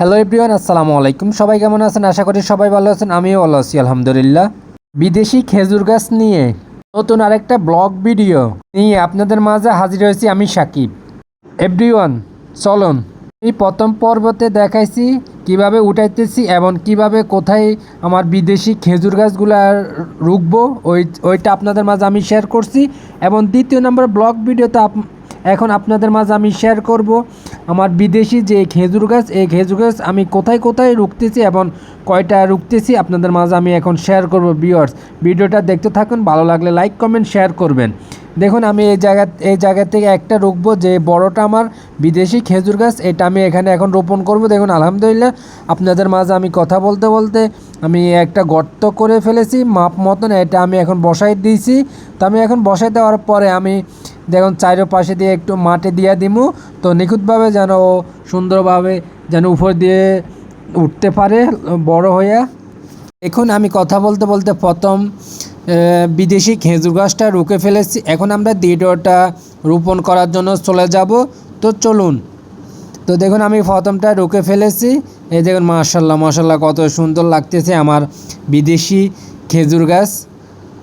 Hello everyone, আসসালামু আলাইকুম। সবাই কেমন আছেন? আশা করি সবাই ভালো আছেন। আমিও ভালো আছি আলহামদুলিল্লাহ। বিদেশি খেজুর গাছ নিয়ে নতুন আরেকটা ব্লগ ভিডিও নিয়ে আপনাদের মাঝে হাজির হয়েছি আমি সাকিব। এভরিওয়ান চলুন, এই প্রথম পর্বতে দেখাইছি কিভাবে উঠাইতেছি এবং কিভাবে কোথায় আমার বিদেশি খেজুর গাছগুলা রুখবো ওইটা আপনাদের মাঝে আমি শেয়ার করছি। এবং দ্বিতীয় নম্বর ব্লগ ভিডিওতে এখন আপনাদের মাঝে আমি শেয়ার করব আমার বিদেশি যে খেজুর গাছ, এই খেজুর গাছ আমি কোথায় কোথায় রুখতেছি এবং কয়টা রুখতেছি আপনাদের মাঝে আমি এখন শেয়ার করব। ভিউয়ার্স, ভিডিওটা দেখতে থাকুন, ভালো লাগলে লাইক কমেন্ট শেয়ার করবেন। দেখুন, আমি এই জায়গা থেকে একটা রুখবো, যে বড়টা আমার বিদেশি খেজুর গাছ, এটা আমি এখানে এখন রোপণ করব। দেখুন আলহামদুলিল্লাহ, আপনাদের মাঝে আমি কথা বলতে বলতে আমি একটা গর্ত করে ফেলেছি মাপ মতন, এটা আমি এখন বসাই দিয়েছি। তো আমি এখন বসাই দেওয়ার পরে আমি দেখুন চারোপাশে দিয়ে একটু মাটি দিয়ে দিমু, তো নিখুঁতভাবে যেন সুন্দরভাবে যেন উপর দিয়ে উঠতে পারে বড় হইয়া। এখন আমি কথা বলতে বলতে প্রথম বিদেশি খেজুর গাছটা রুখে ফেলেছি। এখন আমরা দ্বিতীয়টা রোপণ করার জন্য চলে যাব। তো চলুন, তো দেখুন আমি প্রথমটা রুখে ফেলেছি। এই দেখুন মাশাল্লাহ মাশাল্লাহ, কত সুন্দর লাগতেছে আমার বিদেশি খেজুর গাছ।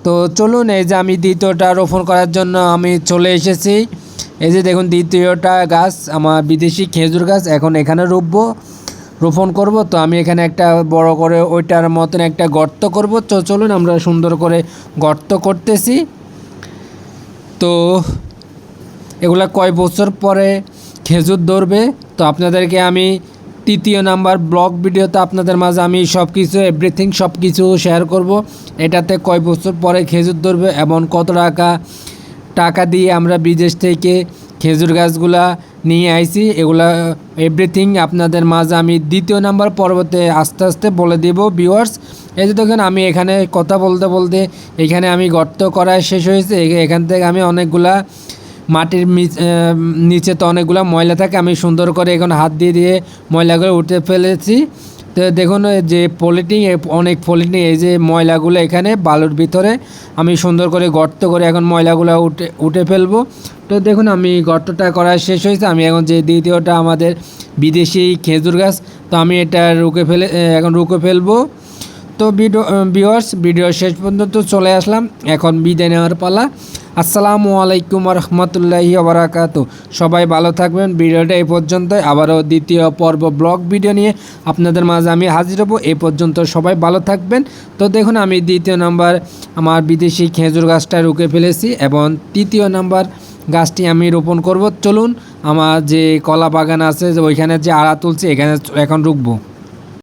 তো চলুন, এই যে আমি দ্বিতীয়টা রোপণ করার জন্য আমি চলে এসেছি। এই যে দেখুন দ্বিতীয়টা গাছ আমার বিদেশি খেজুর গাছ এখন এখানে রোপণ করব। তো আমি এখানে একটা বড় করে ওইটার মতন একটা গর্ত করব। তো চলুন, আমরা সুন্দর করে গর্ত করতেছি। তো এগুলা কয় বছর পরে খেজুর ধরবে, তো আপনাদেরকে আমি তৃতীয় নাম্বার ব্লগ ভিডিওতে আপনাদের মাঝে আমি সব কিছু এভরিথিং সব কিছু শেয়ার করব। এটাতে কয় বছর পরে খেজুর ধরবে এবং কত টাকা দিয়ে আমরা বিদেশ থেকে খেজুর গাছগুলা নিয়ে আইছি, এগুলা এভরিথিং আপনাদের মাঝে আমি দ্বিতীয় নাম্বার পর্বতে আস্তে আস্তে বলে দেব। ভিউয়ার্স, এই যে দেখেন আমি এখানে কথা বলতে বলতে এখানে আমি গর্ত করা শেষ হয়েছে। এখান থেকে আমি অনেকগুলা মাটির নিচে তো অনেকগুলো ময়লা থাকে, আমি সুন্দর করে এখন হাত দিয়ে দিয়ে ময়লাগুলো উঠে ফেলেছি। তো দেখুন যে অনেক পলিথিন, এই যে ময়লাগুলো এখানে বালুর ভিতরে আমি সুন্দর করে গর্ত করে এখন ময়লাগুলো উঠে ফেলবো। তো দেখুন আমি গর্তটা করা শেষ হয়েছে। আমি এখন যে দ্বিতীয়টা আমাদের বিদেশি খেজুর গাছ, তো আমি এটা এখন রুখে ফেলবো। তো ভিউয়ার্স, ভিডিও শেষ পর্যন্ত চলে আসলাম, এখন বিদায় নেওয়ার পালা। আসসালামু আলাইকুম রহমতুল্লাহি ওবারাকাতু। সবাই ভালো থাকবেন। ভিডিওটা এই পর্যন্তই, আবারও দ্বিতীয় পর্ব ব্লগ ভিডিও নিয়ে আপনাদের মাঝে আমি হাজির হব। এই পর্যন্ত সবাই ভালো থাকবেন। তো দেখুন আমি দ্বিতীয় নাম্বার আমার বিদেশি খেজুর গাছটা রুখে ফেলেছি এবং তৃতীয় নাম্বার গাছটি আমি রোপণ করব। চলুন, আমার যে কলা বাগান আছে ওইখানে যে আড়া তুলছি এখানে এখন রুখবো।